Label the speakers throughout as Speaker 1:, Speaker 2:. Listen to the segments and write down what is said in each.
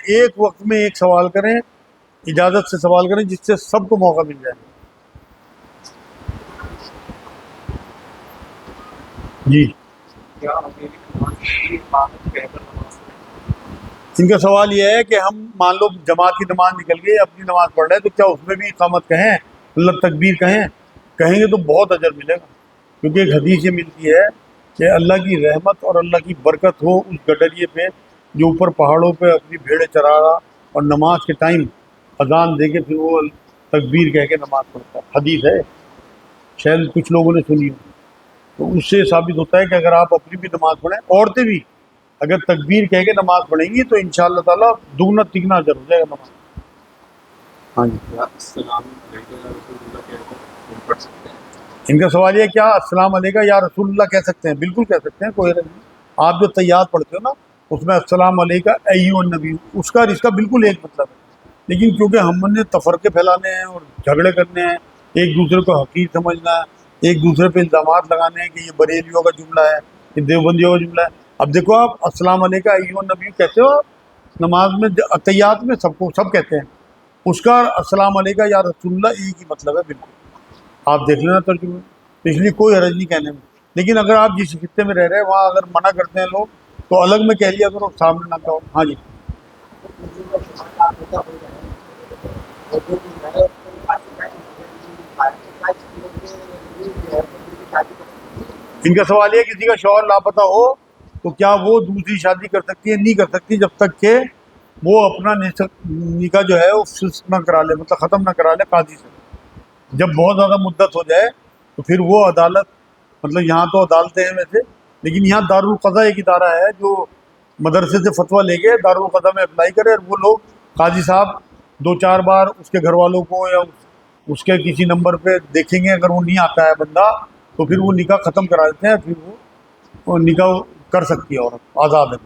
Speaker 1: ایک وقت میں ایک سوال کریں، اجازت سے سوال کریں، جس سے سب کو موقع مل جائے۔ جی، ان کا سوال یہ ہے کہ ہم مان لو جماعت کی نماز نکل گئی، اپنی نماز پڑھ رہے ہیں، تو کیا اس میں بھی اقامت کہیں، اللہ تکبیر کہیں گے تو بہت اجر ملے گا، کیونکہ ایک حدیث یہ ملتی ہے کہ اللہ کی رحمت اور اللہ کی برکت ہو اس گڈریے پہ جو اوپر پہاڑوں پہ اپنی بھیڑیں چرا رہا اور نماز کے ٹائم اذان دے کے پھر وہ تکبیر کہہ کے نماز پڑھتا ہے۔ حدیث ہے، شاید کچھ لوگوں نے سنی ہو، تو اس سے ثابت ہوتا ہے کہ اگر آپ اپنی بھی نماز پڑھیں، عورتیں بھی اگر تکبیر کہہ کے نماز پڑھیں گی تو انشاءاللہ تعالیٰ دگنا تگنا اجر ہو جائے گا نماز۔ ہاں جی، ان کا سوال یہ ہے کیا السلام علیکم یا رسول اللہ کہہ سکتے ہیں؟ بالکل کہہ سکتے ہیں، کوئی حرج نہیں۔ آپ جو تیات پڑھتے ہو نا اس میں السلام علیکم ایھا النبی، اس کا بالکل ایک مطلب ہے، لیکن کیونکہ ہم نے تفرقے پھیلانے ہیں اور جھگڑے کرنے ہیں، ایک دوسرے کو حقیر سمجھنا ہے، ایک دوسرے پہ الزامات لگانے ہیں کہ یہ بریلیوں کا جملہ ہے، یہ دیوبندیوں کا جملہ ہے۔ اب دیکھو آپ السلام علیکم ایھا النبی کہتے ہو نماز میں، تیات میں سب کہتے ہیں، اس کا السلام علیکم یا رسول اللہ ایک ہی مطلب ہے، بالکل آپ دیکھ لینا ترجمے، اس لیے کوئی حرج نہیں کہنے میں۔ لیکن اگر آپ جس خطے میں رہ رہے ہیں وہاں اگر منع کرتے ہیں لوگ تو الگ میں کہہ لیا کرو، سامنے نہ کہو۔ ہاں جی، ان کا سوال یہ ہے کسی کا شوہر لاپتہ ہو تو کیا وہ دوسری شادی کر سکتی ہے؟ نہیں کر سکتی جب تک کہ وہ اپنا نکاح جو ہے وہ فسخ نہ کرا لے، مطلب ختم نہ کرا لے قاضی سے۔ جب بہت زیادہ مدت ہو جائے تو پھر وہ عدالت، مطلب یہاں تو عدالتیں ہیں ویسے، لیکن یہاں دارالقضاء ایک ادارہ ہے جو مدرسے سے فتویٰ لے کے دارالقضاء میں اپلائی کرے، اور وہ لوگ قاضی صاحب 2-4 بار اس کے گھر والوں کو یا اس کے کسی نمبر پہ دیکھیں گے، اگر وہ نہیں آتا ہے بندہ تو پھر وہ نکاح ختم کرا دیتے ہیں، پھر وہ نکاح کر سکتی ہے، عورت آزاد ہے۔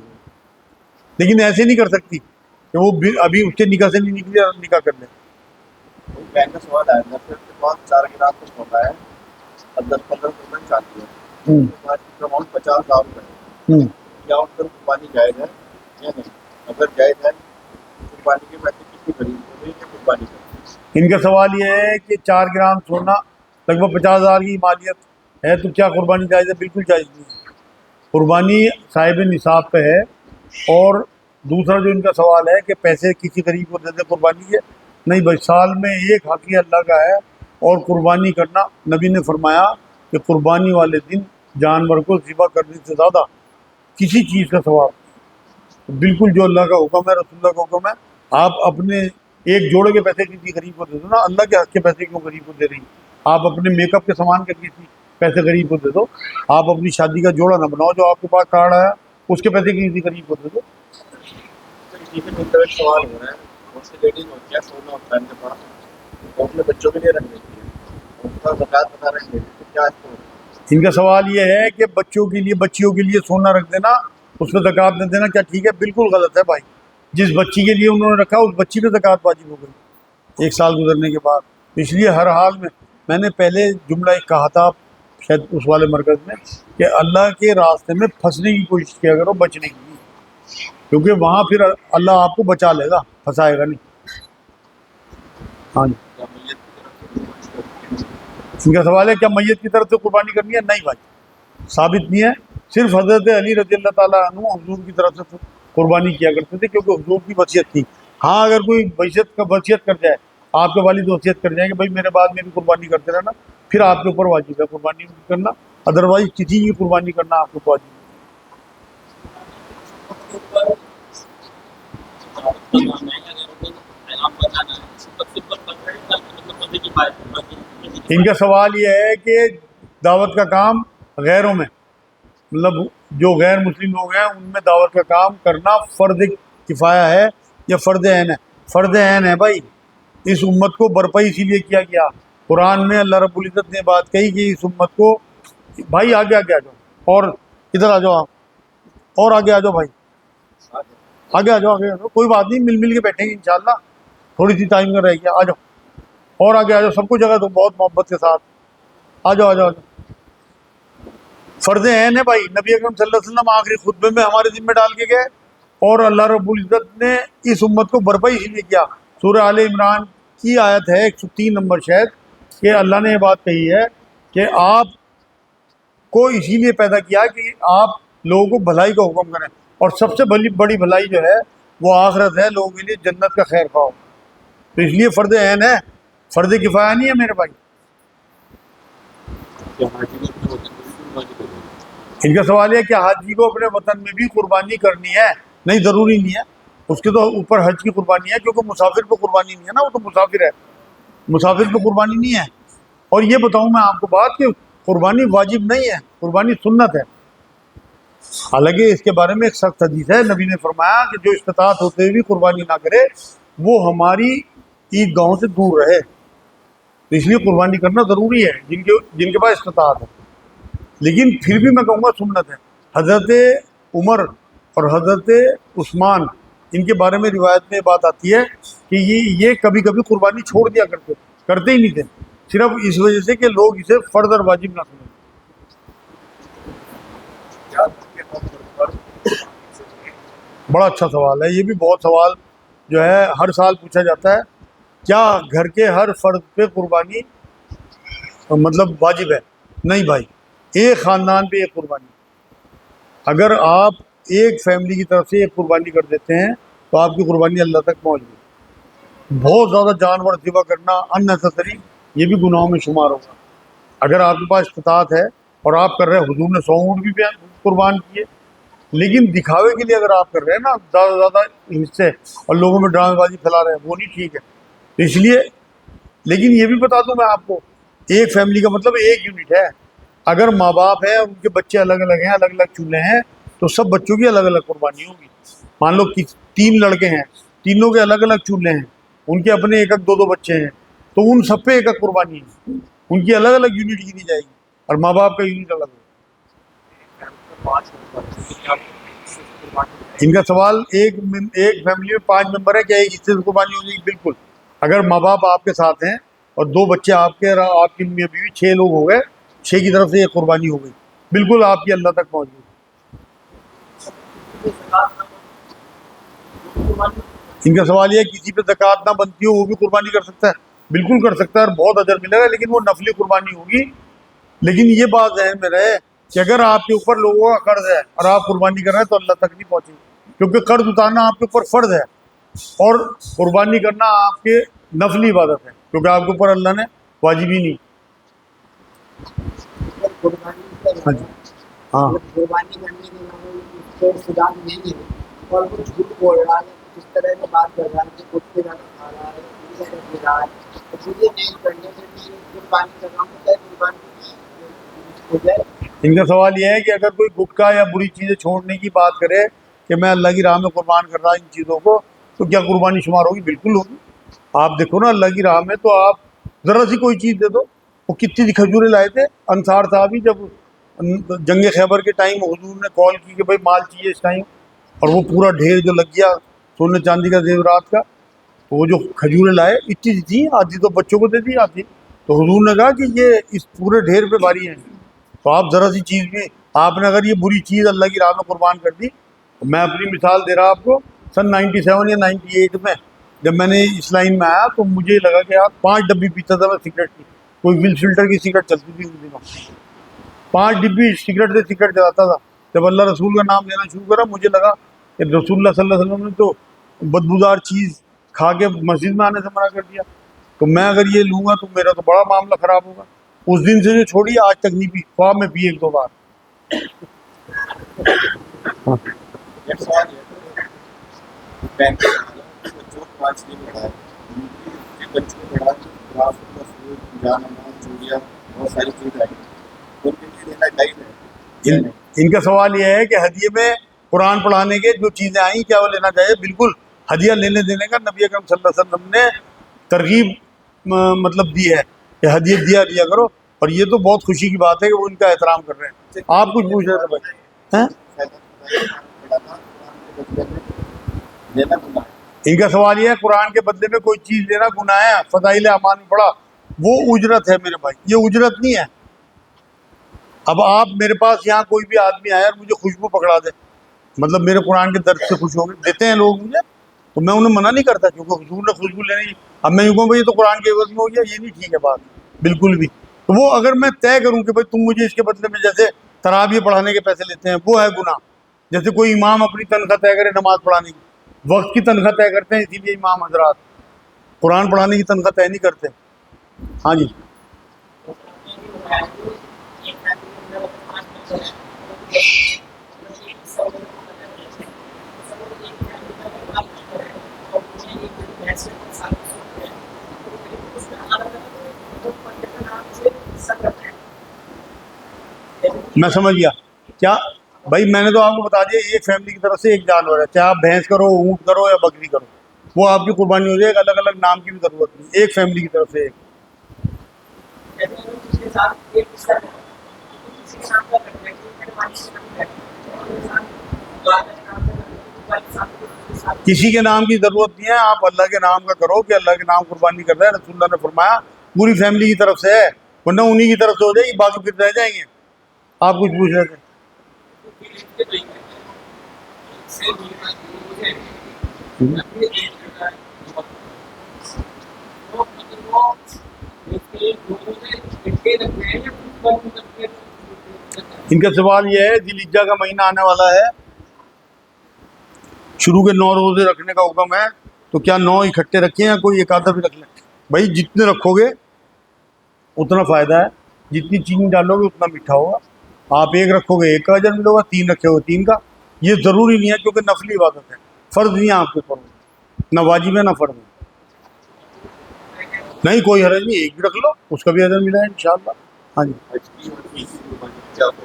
Speaker 1: لیکن ایسے نہیں کر سکتی کہ وہ ابھی اس کے نکاح سے نہیں نکلی اور نکاح کر لیں۔
Speaker 2: بینک کا سوال آیا تھا، 4 گلاس کچھ ہوتا ہے، 10-15% چاہتی ہے، اماؤنٹ 50,000 روپے ہے، کیا ان پر قربانی جائز ہے یا نہیں؟ اگر جائز ہے قربانی کے پیسے کتنی خرید ہوگی یا قربانی کریں؟
Speaker 1: ان کا سوال یہ ہے کہ 4 گرام سونا لگ بھگ 50,000 کی مالیت ہے، تو کیا قربانی جائز ہے؟ بالکل جائز نہیں ہے، قربانی صاحب نصاب پہ ہے۔ اور دوسرا جو ان کا سوال ہے کہ پیسے کسی غریب کو دے دے قربانی کے، نہیں بھائی، سال میں ایک حق ہی اللہ کا ہے، اور قربانی کرنا نبی نے فرمایا کہ قربانی والے دن جانور کو ذبح کرنے سے زیادہ کسی چیز کا ثواب، بالکل جو اللہ کا حکم ہے، رسول اللہ کا حکم ہے۔ آپ اپنے ایک جوڑے کے پیسے کسی غریب کو دے دو نا، اللہ کے حق کے پیسے کیوں غریب کو دے رہی؟ آپ اپنے میک اپ کے سامان کے کسی پیسے غریب کو دے دو، آپ اپنی شادی کا جوڑا نہ بناؤ جو آپ کے پاس کارڈ آیا اس کے پیسے کسی غریب کو دے دو۔
Speaker 2: اسی سے مختلف سوال ہو رہا ہے، بہت سی لیڈیز ہوتی ہے سونا ہوتا ہے ان کے پاس، وہ اپنے بچوں کے لیے رکھ دیتی ہے، ان کا زکوٰۃ بتا رکھ دیتی ہے، کیا اس کو؟
Speaker 1: ان کا سوال یہ ہے کہ بچوں کے لیے سونا رکھ دینا، اس پہ زکوٰۃ نہ دینا، کیا ٹھیک ہے؟ بالکل غلط ہے بھائی، جس بچی کے لیے انہوں نے رکھا اس بچی پہ زکوٰۃ واجب ہو گئی 1 سال گزرنے کے بعد۔ اس لیے ہر حال میں نے پہلے جملہ ایک کہا تھا شاید اس والے مرکز میں کہ اللہ کے راستے میں پھنسنے کی کوشش کیا کرو، بچنے کی، کیونکہ وہاں پھر اللہ آپ کو بچا لے گا، پھنسائے گا نہیں۔ ہاں جی، ان کا سوال ہے کیا میت کی طرف سے قربانی کرنی ہے؟ نہیں بھائی، ثابت نہیں ہے، صرف حضرت علی رضی اللہ تعالیٰ عنہ حضور کی طرف سے قربانی کیا کرتے تھے کیونکہ حضور کی وصیت تھی۔ ہاں اگر کوئی وصیت کر جائے، آپ کے والد وصیت کر جائیں کہ بھائی میرے بعد میری قربانی کرتے رہنا، پھر آپ کے اوپر واجب ہے قربانی کرنا، ادروائز کسی کی قربانی کرنا آپ کے اوپر واجب ہے۔ ان کا سوال یہ ہے کہ دعوت کا کام غیروں میں، مطلب جو غیر مسلم لوگ ہیں ان میں دعوت کا کام کرنا فرض کفایہ ہے یا فرض عین ہے؟ فرض عین ہے بھائی، اس امت کو برپا اسی لیے کیا گیا، قرآن میں اللہ رب العزت نے بات کہی کہ اس امت کو، بھائی آگے آ جاؤ، اور ادھر آ جاؤ آپ، اور آگے آ جاؤ بھائی، آگے آ جاؤ، کوئی بات نہیں، مل کے بیٹھیں گے انشاءاللہ، تھوڑی سی ٹائم میں رہ گیا، آ جاؤ اور آگے آ جاؤ، سب کو جگہ دو بہت محبت کے ساتھ، آ جاؤ آ جاؤ۔ فرض عین ہے بھائی، نبی اکرم صلی اللہ علیہ وسلم آخری خطبے میں ہمارے ذمہ ڈال کے گئے اور اللہ رب العزت نے اس امت کو برپا اسی لیے کیا. سورہ آل عمران کی آیت ہے 103 نمبر شاید, کہ اللہ نے یہ بات کہی ہے کہ آپ کو اسی لیے پیدا کیا کہ آپ لوگوں کو بھلائی کا حکم کریں, اور سب سے بڑی بھلائی جو ہے وہ آخرت ہے, لوگوں کے لیے جنت کا خیر خواہ. تو اس لیے فرض عین ہے, فرض کفایہ نہیں ہے میرے بھائی. ان کا سوال ہے کہ حاجی کو اپنے وطن میں بھی قربانی کرنی ہے؟ نہیں, ضروری نہیں ہے. اس کے تو اوپر حج کی قربانی ہے, کیونکہ مسافر پہ قربانی نہیں ہے نا, وہ تو مسافر ہے, مسافر پہ قربانی نہیں ہے. اور یہ بتاؤں میں آپ کو بات کہ قربانی واجب نہیں ہے, قربانی سنت ہے. حالانکہ اس کے بارے میں ایک سخت حدیث ہے, نبی نے فرمایا کہ جو استطاعت ہوتے ہوئے بھی قربانی نہ کرے وہ ہماری عید گاہوں سے دور رہے. تو اس لیے قربانی کرنا ضروری ہے جن کے پاس استطاعت ہے. لیکن پھر بھی میں کہوں گا سنت ہے. حضرت عمر اور حضرت عثمان, ان کے بارے میں روایت میں بات آتی ہے کہ یہ کبھی کبھی قربانی چھوڑ دیا کرتے ہی نہیں تھے, صرف اس وجہ سے کہ لوگ اسے فرض اور واجب نہ سمجھیں. بڑا اچھا سوال ہے, یہ بھی بہت سوال جو ہے ہر سال پوچھا جاتا ہے. کیا گھر کے ہر فرد پہ قربانی مطلب واجب ہے؟ نہیں بھائی, ایک خاندان پہ ایک قربانی. اگر آپ ایک فیملی کی طرف سے ایک قربانی کر دیتے ہیں تو آپ کی قربانی اللہ تک پہنچ گئی. بہت زیادہ جانور ذبح کرنا ان نیسیسری, یہ بھی گناہوں میں شمار ہوگا. اگر آپ کے پاس استطاعت ہے اور آپ کر رہے ہیں, حضور نے 100 اونٹ بھی قربان کیے, لیکن دکھاوے کے لیے اگر آپ کر رہے ہیں نا زیادہ زیادہ حصے اور لوگوں میں ڈرامے بازی پھیلا رہے ہیں, وہ نہیں ٹھیک ہے. اس لیے لیکن یہ بھی بتا دوں میں آپ کو, ایک فیملی کا مطلب ایک یونٹ ہے. اگر ماں باپ ہیں اور ان کے بچے الگ الگ ہیں, الگ الگ چولہے ہیں, تو سب بچوں کی الگ الگ قربانی ہوگی. مان لو کہ 3 لڑکے ہیں, تینوں کے الگ الگ چولہے ہیں, ان کے اپنے ایک دو بچے ہیں, تو ان سب پہ ایک قربانی ہے. ان کی الگ الگ یونٹ گنی جائے گی اور ماں باپ کا یونٹ الگ ہوگا. ان کا سوال ایک فیملی میں 5 ممبر ہے, کیا ایک حصے سے قربانی ہو جائے گی؟ بالکل. اگر ماں باپ آپ کے ساتھ ہیں اور 2 بچے آپ کی میاں بیوی 6 لوگ ہو گئے, 6 کی طرف سے ایک قربانی ہو گئی, بالکل آپ کی اللہ تک پہنچ گئی. ان کا سوال یہ ہے کسی پہ زکوٰۃ نہ بنتی ہو وہ بھی قربانی کر سکتا ہے؟ بالکل کر سکتا ہے, اور بہت اجر ملے گا, لیکن وہ نفلی قربانی ہوگی. لیکن یہ بات ذہن میں رہے کہ اگر آپ کے اوپر لوگوں کا قرض ہے اور آپ قربانی کر رہے ہیں تو اللہ تک نہیں پہنچے گی, کیونکہ قرض اتارنا آپ کے اوپر فرض ہے اور قربانی کرنا آپ کے نفلی عبادت ہے, کیونکہ آپ کے اوپر اللہ نے واجب ہی نہیں. ہاں
Speaker 3: قربانی کرنے کے بعد خدا نہیں ہے اور وہ جھوٹ بول رہا ہے, جس طرح سے بات کر رہا ہے کہ خود سے زیادہ کھا رہا ہے, دے رہا ہے, تو مجھے نہیں کرنے سے قربانی کرنا ہوتا ہے, قربانی ہو جائے.
Speaker 1: ان کا سوال یہ ہے کہ اگر کوئی گٹکا یا بری چیزیں چھوڑنے کی بات کرے کہ میں اللہ کی راہ میں قربان کر رہا ہوں ان چیزوں کو, تو کیا قربانی شمار ہوگی؟ بالکل ہوگی. آپ دیکھو نا اللہ کی راہ میں تو آپ ذرا سی کوئی چیز دے دو. وہ کتنی کھجوریں لائے تھے انصار صاحب ہی, جب جنگ خیبر کے ٹائم حضور نے کال کی کہ بھائی مال چاہیے اس ٹائم, اور وہ پورا ڈھیر جو لگ گیا سونے چاندی کا زیورات کا, تو وہ جو کھجوریں لائے اتنی تھیں, آدھی تو بچوں کو دے دی آتی. تو حضور نے کہا کہ یہ اس پورے ڈھیر پہ باری ہیں. تو آپ ذرا سی چیز میں آپ نے اگر یہ بری چیز اللہ کی راہ میں قربان کر دی. میں اپنی مثال دے رہا آپ کو, سن 97 یا 98 میں جب میں نے اس لائن میں آیا تو مجھے لگا کہ آپ 5 ڈبی پیتا تھا میں سگریٹ کی, کوئی ول فلٹر کی سگریٹ چلتی تھی ان دنوں, 5 ڈبی سگریٹ سے سگریٹ چلاتا تھا. جب اللہ رسول کا نام لینا شروع کرا مجھے لگا کہ رسول اللہ صلی اللہ علیہ وسلم نے تو بدبودار چیز کھا کے مسجد میں آنے سے منع کر دیا, تو میں اگر یہ لوں گا تو میرا تو بڑا معاملہ خراب ہوگا. اس دن سے جو چھوڑی آج تک نہیں پی, خواب میں پی 1-2 بار. ان کا سوال یہ ہے کہ ہدیے میں قرآن پڑھانے کے جو چیزیں آئیں کیا وہ لینا چاہیے؟ بالکل, ہدیہ لینے دینے کا نبی اکرم صلی اللہ علیہ وسلم نے ترغیب مطلب دی ہے کہ ہدیہ دیا کرو, اور یہ تو بہت خوشی کی بات ہے کہ وہ ان کا احترام کر رہے ہیں. آپ کچھ پوچھ رہے تھے بھائی؟ ان کا سوال یہ ہے قرآن کے بدلے میں کوئی چیز لینا گناہ ہے؟ فضائل اعمال میں پڑھا, وہ اجرت ہے میرے بھائی, یہ اجرت نہیں ہے. اب آپ میرے پاس یہاں کوئی بھی آدمی آیا اور مجھے خوشبو پکڑا دے, مطلب میرے قرآن کے درس سے خوش ہو گئے دیتے ہیں لوگ مجھے، تو میں انہیں منع نہیں کرتا، کیونکہ حضور نے خوشبو لینے کی، اب میں یوں کہوں بھائی یہ تو قرآن کے عوض میں ہو گیا، یہ نہیں ٹھیک ہے بات بالکل بھی۔ تو وہ اگر میں طے کروں کہ بھائی تم مجھے اس کے بدلے میں جیسے تراویح پڑھانے کے پیسے لیتے ہیں، وہ ہے گناہ۔ جیسے کوئی امام اپنی تنخواہ طے کرے نماز پڑھانے کی، وقت کی تنخواہ طے کرتے ہیں، اسی لیے امام حضرات قرآن پڑھانے کی تنخواہ طے نہیں کرتے۔ ہاں جی، میں سمجھ گیا۔ کیا بھائی میں نے تو آپ کو بتا دیا ایک فیملی کی طرف سے ایک جانور ہے، چاہے آپ بھینس کرو، اونٹ کرو یا بکری کرو، وہ آپ کی قربانی ہو جائے گا، الگ الگ نام کی بھی ضرورت نہیں، ایک فیملی کی طرف سے ایک۔ کسی کے نام کی ضرورت نہیں ہے، آپ اللہ کے نام کا کرو کہ اللہ کے نام قربانی کر رہے ہیں، رسول اللہ نے فرمایا پوری فیملی کی طرف سے ہے، ورنہ انہی کی طرف سے ہو جائے گی، باقی پھر رہ جائیں گے۔ آپ کچھ پوچھ رہے تھے؟ ان کا سوال یہ ہے ذی الحجہ کا مہینہ آنے والا ہے، شروع کے 9 روزے رکھنے کا حکم ہے، تو کیا 9 اکٹھے رکھیں یا کوئی ایک آدھا بھی رکھ لیں؟ بھائی جتنے رکھو گے اتنا فائدہ ہے، جتنی چینی ڈالو گے اتنا میٹھا ہوگا۔ آپ ایک رکھو گے ایک کا اجر ملے گا، 3 رکھے ہوگے 3 کا۔ یہ ضروری نہیں ہے کیونکہ نفلی عبادت ہے، فرض نہیں ہے آپ کے اوپر، نہ واجب ہے نہ فرض ہے۔ نہیں کوئی حرج نہیں، ایک بھی رکھ لو، اس کا بھی اجر ملا ہے انشاءاللہ۔ ہاں جی،
Speaker 2: حج کی اور عید کی قربانی کیا ہو؟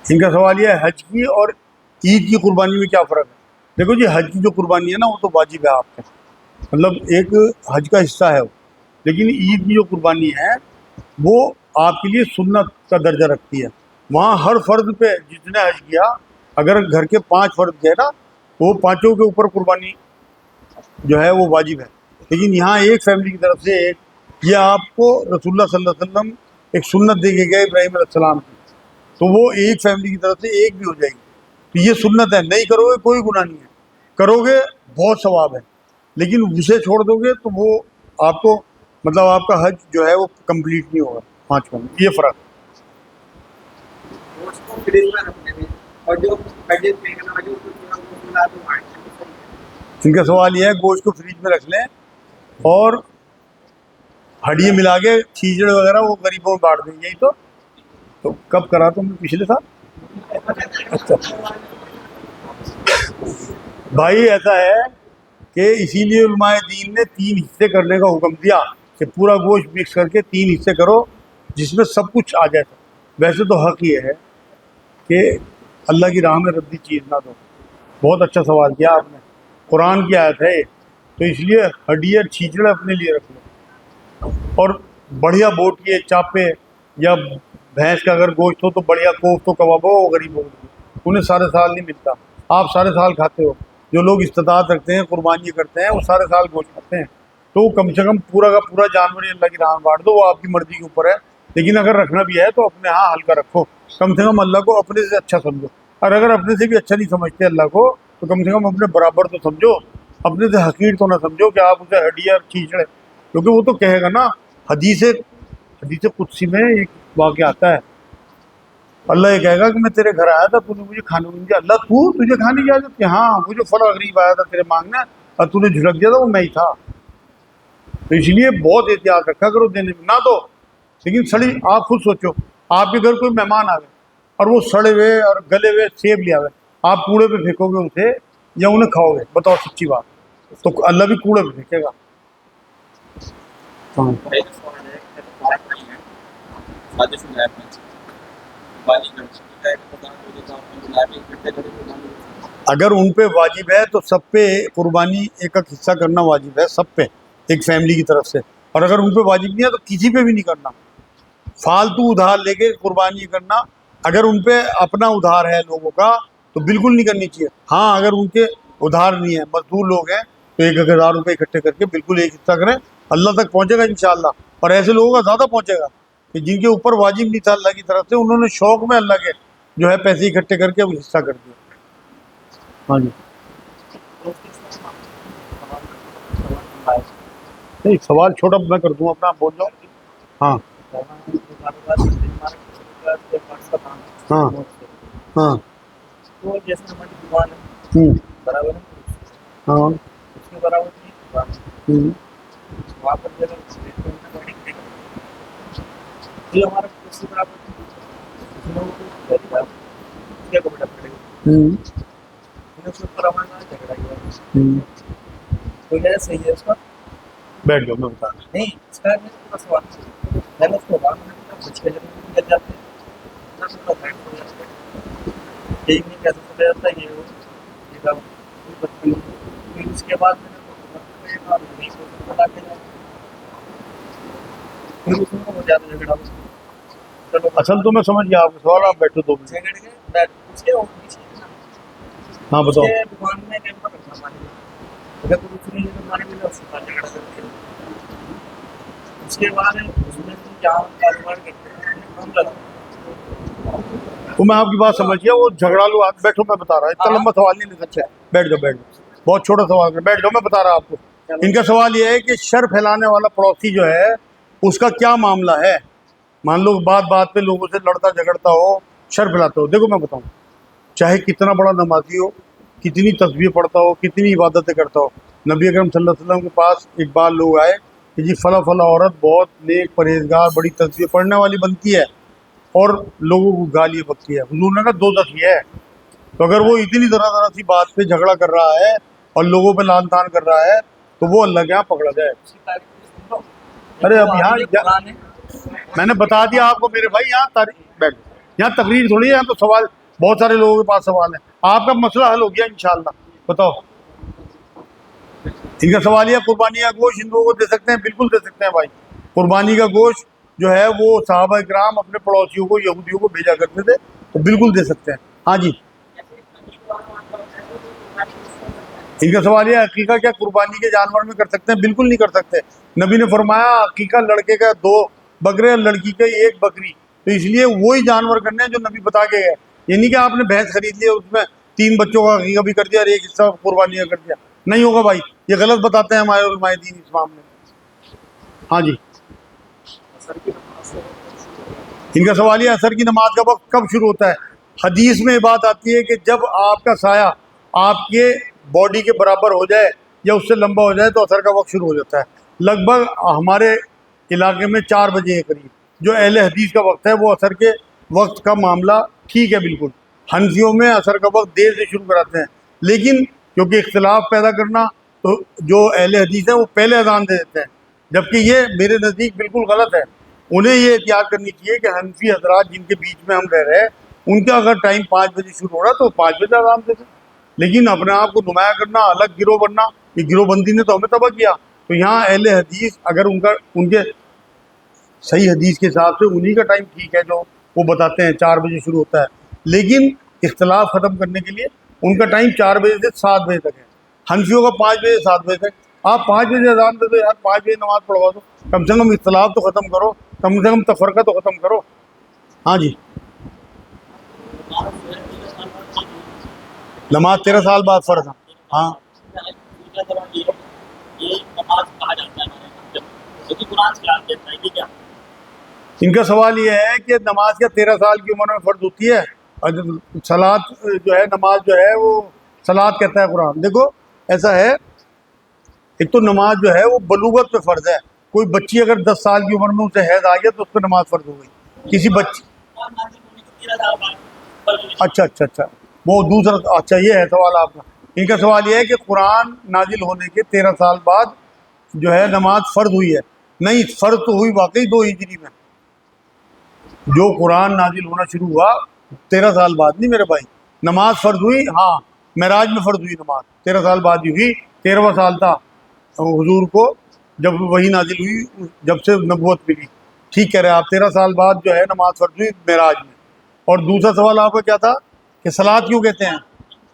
Speaker 1: ان کا سوال یہ ہے حج کی اور عید کی قربانی میں کیا فرق ہے؟ دیکھو جی، حج کی جو قربانی ہے نا وہ تو واجب ہے آپ کا، مطلب ایک حج کا حصہ ہے وہ، لیکن عید کی جو قربانی ہے وہ آپ کے لیے سنت کا درجہ رکھتی ہے۔ وہاں ہر فرد پہ جس نے حج کیا، اگر گھر کے 5 فرد گئے نا، وہ 5 کے اوپر قربانی جو ہے وہ واجب ہے، لیکن یہاں ایک فیملی کی طرف سے ایک، یہ آپ کو رسول اللہ صلی اللہ علیہ وسلم ایک سنت دے کے گئے ابراہیم علیہ السلام کی، تو وہ ایک فیملی کی طرف سے ایک بھی ہو جائے گی، تو یہ سنت ہے، نہیں کرو گے کوئی گناہ نہیں ہے، کرو گے بہت ثواب ہے، لیکن اسے چھوڑ دو گے تو وہ آپ کو مطلب آپ کا حج جو ہے وہ کمپلیٹ نہیں ہوگا 5 میں، یہ فرق ہے۔
Speaker 3: گوشت کو فریج میں رکھنے میں اور جو کٹے پھینکنا ہے جو تھوڑا وہ ملا دو مائنڈ
Speaker 1: ان کا سوال یہ ہے گوشت کو فریج میں رکھ لیں اور ہڈیاں ملا کے کھیچڑے وغیرہ وہ غریبوں میں بانٹ دیں، یہی تو کب کرا تم نے؟ پچھلے سال؟ اچھا بھائی ایسا ہے کہ اسی لیے علماء دین نے 3 حصے کرنے کا حکم دیا کہ پورا گوشت مکس کر کے 3 حصے کرو جس میں سب کچھ آ جائے۔ ویسے تو حق یہ ہے کہ اللہ کی راہ میں ردی چیز نہ دو۔ بہت اچھا سوال کیا آپ نے، قرآن کی آیت ہے تو اس لیے ہڈیاں چھیچڑے اپنے لیے رکھ لو، اور بڑھیا بوٹیے چاپے یا بھینس کا اگر گوشت ہو تو بڑھیا کوفت و کباب ہو، وہ غریب ہو، انہیں سارے سال نہیں ملتا، آپ سارے سال کھاتے ہو، جو لوگ استطاعت رکھتے ہیں قربانی کرتے ہیں وہ سارے سال گوشت کھاتے ہیں، تو کم سے کم پورا کا پورا جانور ہی اللہ کی راہ میں بانٹ دو، وہ آپ کی مرضی کے اوپر ہے، لیکن اگر رکھنا بھی ہے تو اپنے ہاں ہلکا رکھو، کم سے کم اللہ کو اپنے سے اچھا سمجھو، اور اگر اپنے سے بھی اچھا نہیں سمجھتے اللہ کو تو کم سے کم اپنے برابر تو سمجھو، اپنے سے حقیر تو نہ سمجھو کہ آپ اسے ہڈی اور کھیچڑے، کیونکہ وہ تو کہے گا نا، حدیث قدسی میں ایک واقعہ آتا ہے، اللہ یہ کہے گا کہ میں تیرے گھر آیا تھا، تو نے مجھے کھانے کو نہیں دیا، اللہ تجھے کھانے کی اجازت؟ کہ ہاں، وہ جو فلاں غریب آیا تھا تیرے مانگنے اور تو نے جھڑک دیا تھا وہ میں ہی تھا۔ تو اس لیے بہت احتیاط رکھا کرو دینے میں، نہ دو، لیکن سڑی، آپ خود سوچو آپ کے گھر کوئی مہمان آ گئے اور وہ سڑے ہوئے اور گلے ہوئے سیب لے آئے، آپ کوڑے پہ پھینکو گے اسے یا انہیں کھاؤ گے؟ بتاؤ سچی بات، تو اللہ بھی کوڑے پہ پھینکے گا۔ ہاں اگر ان پہ واجب ہے تو سب پہ قربانی ایک ایک حصہ کرنا واجب ہے، سب پہ ایک فیملی کی طرف سے، اور اگر ان پہ واجب نہیں ہے تو کسی پہ بھی نہیں کرنا، فالتو ادھار لے کے قربانی کرنا، اگر ان پہ اپنا ادھار ہے لوگوں کا تو بالکل نہیں کرنی چاہیے، ہاں اگر ان کے ادھار نہیں ہے، مزدور لوگ ہیں تو 1,000 روپے اکٹھے کر کے بالکل ایک حصہ کریں، اللہ تک پہنچے گا انشاءاللہ، اور ایسے لوگوں کا زیادہ پہنچے گا کہ جن کے اوپر واجب نہیں تھا اللہ کی طرف سے، انہوں نے شوق میں اللہ کے جو ہے پیسے اکٹھے کر کے وہ حصہ کر دیا۔ ہاں جی
Speaker 2: تو اس کے سوال لمبا ہے.
Speaker 1: نہیں سوال چھوٹا میں کر دوں اپنا بول جاؤ. ہاں ہاں ہاں
Speaker 2: تو جیسے ہماری دکان ہے
Speaker 1: ہوں
Speaker 2: برابر ہے
Speaker 1: ہاں
Speaker 2: اس کے برابر کی دکان ہے
Speaker 1: ہوں
Speaker 2: وہاں پر جو ہے جو ہمارا اس کے برابر کیا کپڑا پڑے گا
Speaker 1: ہوں
Speaker 2: اس کے اوپر ہمارا جھگڑا ہوا
Speaker 1: ہوں
Speaker 2: تو کیا صحیح ہے اس کا
Speaker 1: بیٹھ جاؤ میں بتا رہا ہوں.
Speaker 2: نہیں اس کا پورا سوال میں نے اس کو بعد میں بچ کے نکل جاتے ہیں یہی نہیں کیسے چلے جاتا ہے یہ پھر اس کے بعد میں نے بتا کے پھر اس میں ہو جاتا جھگڑا چلو
Speaker 1: اصل تو میں سمجھ گیا آپ کا سوال. آپ بیٹھو 2 منٹ.
Speaker 2: جھگڑ گئے بیٹھ اس کے اور پیچھے
Speaker 1: ہاں
Speaker 2: اس
Speaker 1: بتاؤ.
Speaker 2: کے دکان میں کیمرہ رکھنا پانی اگر کوئی اس نے پانی ملا اس کے بعد جھگڑا کرتے ہیں اس کے بعد اس میں جہاں کاروبار کرتے ہیں ہم لگا
Speaker 1: تو میں آپ کی بات سمجھ گیا. وہ جھگڑا لو آپ بیٹھو میں بتا رہا ہوں. اتنا لمبا سوال نہیں لے سکتے. بیٹھ جاؤ بیٹھ جاؤ. بہت چھوٹا سوال ہے. بیٹھ جاؤ میں بتا رہا ہوں آپ کو. ان کا سوال یہ ہے کہ شر پھیلانے والا پڑوسی جو ہے اس کا کیا معاملہ ہے. مان لو بات بات پہ لوگوں سے لڑتا جھگڑتا ہو شر پھیلاتا ہو. دیکھو میں بتاؤں چاہے کتنا بڑا نمازی ہو کتنی تسبیح پڑھتا ہو کتنی عبادتیں کرتا ہو. نبی اکرم صلی اللہ علیہ وسلم کے پاس ایک بار لوگ آئے کہ جی فلاں فلاں عورت بہت نیک پرہیزگار بڑی تسبیح پڑھنے والی بنتی ہے اور لوگوں کو گالی بکتی ہے. حضور نے کہا دوزخ ہی ہے. تو اگر وہ اتنی ذرا ذرا سی بات پہ جھگڑا کر رہا ہے اور لوگوں پہ لان تان کر رہا ہے تو وہ اللہ کے یہاں پکڑا جائے.
Speaker 2: اس کی تعریف سن لو
Speaker 1: ارے اب
Speaker 2: وہ
Speaker 1: یہاں
Speaker 2: آدمی قرآن ہے
Speaker 1: میں نے بتا دیا آپ کو میرے بھائی. یہاں بیٹھ یہاں تقریر تھوڑی ہے. یہاں تو سوال بہت سارے لوگوں کے پاس سوال ہے. آپ کا مسئلہ حل ہو گیا انشاءاللہ. بتاؤ. ان کا سوال یہ قربانی کا گوشت ان لوگوں کو دے سکتے ہیں. بالکل دے سکتے ہیں بھائی. قربانی کا گوشت جو ہے وہ صحابہ کرام اپنے پڑوسیوں کو یہودیوں کو بھیجا کرتے تھے تو بالکل دے سکتے ہیں. ہاں جی ان کا سوال یہ عقیقہ کیا قربانی کے جانور میں کر سکتے ہیں؟ بالکل نہیں کر سکتے. نبی نے فرمایا عقیقہ لڑکے کا 2 بکرے اور لڑکی کا 1 بکری. تو اس لیے وہی جانور کرنے ہیں جو نبی بتا کے گئے. یہ نہیں کہ آپ نے بھینس خرید لی اس میں 3 بچوں کا عقیقہ بھی کر دیا اور 1 حصہ قربانی کا کر دیا. نہیں ہوگا بھائی. یہ غلط بتاتے ہیں ہمارے علماء دین اسلام میں. ہاں جی ان کا سوال یہ عصر کی نماز کا وقت کب شروع ہوتا ہے؟ حدیث میں یہ بات آتی ہے کہ جب آپ کا سایہ آپ کے باڈی کے برابر ہو جائے یا اس سے لمبا ہو جائے تو عصر کا وقت شروع ہو جاتا ہے. لگ بھگ ہمارے علاقے میں 4 بجے کے قریب جو اہل حدیث کا وقت ہے وہ عصر کے وقت کا معاملہ ٹھیک ہے بالکل. حنفیوں میں عصر کا وقت دیر سے شروع کراتے ہیں لیکن کیونکہ اختلاف پیدا کرنا تو جو اہل حدیث ہیں وہ پہلے اذان دے دیتے ہیں جبکہ یہ میرے نزدیک بالکل غلط ہے. انہیں یہ احتیاط کرنی چاہیے کہ حنفی حضرات جن کے بیچ میں ہم رہ رہے ہیں ان کا اگر ٹائم 5 بجے شروع ہو رہا تو 5 بجے اذان دے دیں. لیکن اپنے آپ کو نمایاں کرنا الگ گروہ بننا یہ گروہ بندی نے تو ہمیں تباہ کیا. تو یہاں اہل حدیث اگر ان کے صحیح حدیث کے حساب سے انہی کا ٹائم ٹھیک ہے جو وہ بتاتے ہیں 4 بجے شروع ہوتا ہے لیکن اختلاف ختم کرنے کے لیے ان کا ٹائم 4 بجے سے 7 بجے تک ہے. حنفیوں کا 5 بجے سے 7 بجے تک. آپ 5 بجے اذان دے دو یار 5 بجے نماز پڑھوا دو. کم سے کم اختلاف تو ختم کرو. کم سے کم تفرقہ تو ختم کرو. ہاں جی نماز 13 سال بعد فرض ہے. ہاں ان کا سوال یہ ہے کہ نماز کیا 13 سال کی عمر میں فرض ہوتی ہے؟ اور صلاۃ جو ہے نماز جو ہے وہ صلاۃ کہتا ہے قرآن. دیکھو ایسا ہے ایک تو نماز جو ہے وہ بلوغت پہ فرض ہے. کوئی بچی اگر 10 سال کی عمر میں اسے حیض آ گیا تو اس پہ نماز فرض ہو گئی. کسی بچی اچھا وہ دوسرا اچھا یہ ہے سوال آپ کا. ان کا سوال یہ ہے کہ قرآن نازل ہونے کے 13 سال بعد جو ہے نماز فرض ہوئی ہے. نہیں فرض تو ہوئی واقعی 2 ہجری میں. جو قرآن نازل ہونا شروع ہوا 13 سال بعد نہیں میرے بھائی. نماز فرض ہوئی ہاں معراج میں فرض ہوئی نماز 13 سال بعد ہی ہوئی. 13واں سال تھا حضور کو جب وہی نازل ہوئی جب سے نبوت ملی. ٹھیک کہہ رہے آپ 13 سال بعد جو ہے نماز فرض ہوئی معراج میں. اور دوسرا سوال آپ کا کیا تھا کہ صلاۃ کیوں کہتے ہیں؟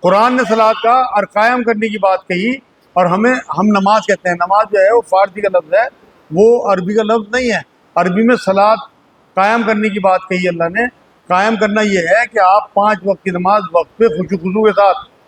Speaker 1: قرآن نے صلاۃ کا اور قائم کرنے کی بات کہی اور ہم نماز کہتے ہیں. نماز جو ہے وہ فارسی کا لفظ ہے وہ عربی کا لفظ نہیں ہے. عربی میں صلاۃ قائم کرنے کی بات کہی اللہ نے. قائم کرنا یہ ہے کہ آپ 5 وقت کی نماز وقت پہ خشوع کے ساتھ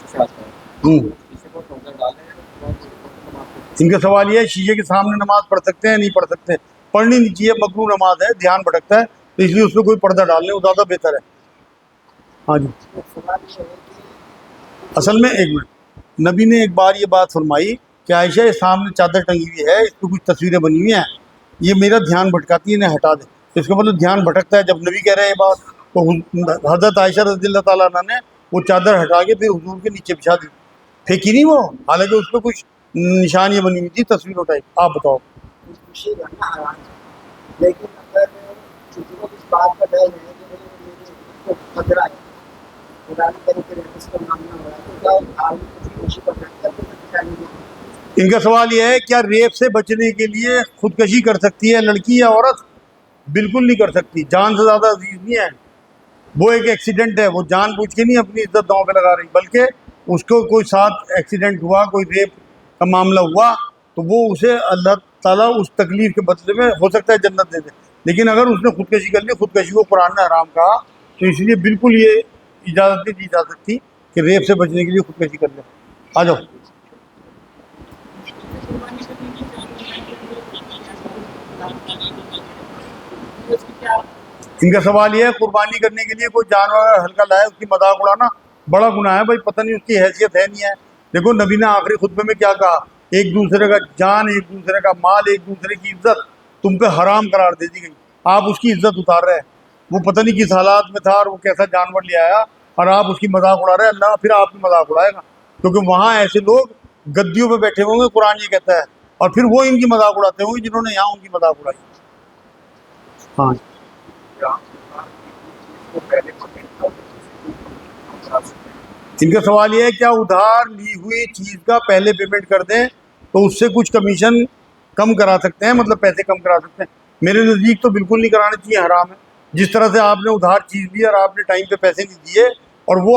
Speaker 2: شیشہ آتا ہے شیشے کو ٹوکر ڈالیں نماز پڑھتے
Speaker 1: ان کا سوال یہ ہے شیشے کے سامنے نماز پڑھ سکتے ہیں نہیں پڑھ سکتے؟ پڑھنی نہیں چاہیے، مکروہ نماز ہے، دھیان بھٹکتا ہے، تو اس لیے اس پہ کوئی پردہ ڈال لیں، وہ زیادہ بہتر ہے۔ ہاں جی،
Speaker 3: سوال یہ ہے کہ
Speaker 1: اصل میں ایک منٹ، نبی نے ایک بار یہ بات فرمائی کہ عائشہ یہ سامنے چادر ٹنگی ہوئی ہے، اس پہ کچھ تصویریں بنی ہوئی ہیں، یہ میرا دھیان بھٹکاتی ہے، انہیں ہٹا دے۔ اس کا مطلب دھیان بھٹکتا ہے، جب نبی کہہ رہے ہیں یہ بات تو حضرت عائشہ رضی اللہ تعالیٰ عنہ نے وہ چادر ہٹا کے پھر حضور کے نیچے بچھا دی، پھینکی نہیں وہ، حالانکہ اس پہ کچھ نشانیاں بنی ہوئی تھی تصویر اٹھائی۔ آپ بتاؤ۔
Speaker 3: خوشی کرنا حرام ہے، لیکن اگر کسی کو اس بات کا ڈر ہے کہ میرے کو خطرہ ہے، خدا کی طرف سے اس کا معاملہ ہو رہا ہے، تو کیا آدمی کچھ خوشی کر سکتا ہے تو پریشانی نہیں؟
Speaker 1: ان کا سوال یہ ہے کیا ریپ سے بچنے کے لیے خودکشی کر سکتی ہے لڑکی یا عورت؟ بالکل نہیں کر سکتی، جان سے زیادہ عزیز نہیں ہے، وہ ایک ایکسیڈنٹ ہے، وہ جان بوجھ کے نہیں اپنی عزت داؤں پہ لگا رہی، بلکہ اس کو کوئی ساتھ ایکسیڈنٹ ہوا، کوئی ریپ کا معاملہ ہوا تو وہ اسے اللہ تعالیٰ اس تکلیف کے بدلے میں ہو سکتا ہے جنت دے دے، لیکن اگر اس نے خودکشی کر لی، خودکشی کو قرآن نے حرام کہا، تو اس لیے بالکل یہ اجازت نہیں دی جا سکتی کہ ریپ سے بچنے کے لیے خودکشی کر لے۔ آ جاؤ۔ ان کا سوال یہ ہے قربانی کرنے کے لیے کوئی جانور ہلکا لائے، اس کی مذاق اڑانا بڑا گناہ ہے بھائی، پتہ نہیں اس کی حیثیت ہے نہیں ہے۔ دیکھو نبی نے آخری خطبے میں کیا کہا، ایک دوسرے کا جان، ایک دوسرے کا مال، ایک دوسرے کی عزت تم پہ حرام قرار دے دی گئی، آپ اس کی عزت اتار رہے ہیں، وہ پتہ نہیں کس حالات میں تھا اور وہ کیسا جانور لے آیا اور آپ اس کی مذاق اڑا رہے ہیں، اللہ پھر آپ کی مذاق اڑائے گا، کیونکہ وہاں ایسے لوگ گدیوں پہ بیٹھے ہوں گے، قرآن یہ کہتا ہے، اور پھر وہ ان کی مذاق اڑاتے ہوں گے جنہوں نے یہاں ان کی مذاق اڑائی۔ ہاں ان کا سوال یہ ہے کیا ادھار لی ہوئی چیز کا پہلے پیمنٹ کر دیں تو اس سے کچھ کمیشن کم کرا سکتے ہیں، مطلب پیسے کم کرا سکتے ہیں؟ میرے نزدیک تو بالکل نہیں کرانے چاہیے، حرام ہے۔ جس طرح سے آپ نے ادھار چیز لی اور آپ نے ٹائم پہ پیسے نہیں دیے اور وہ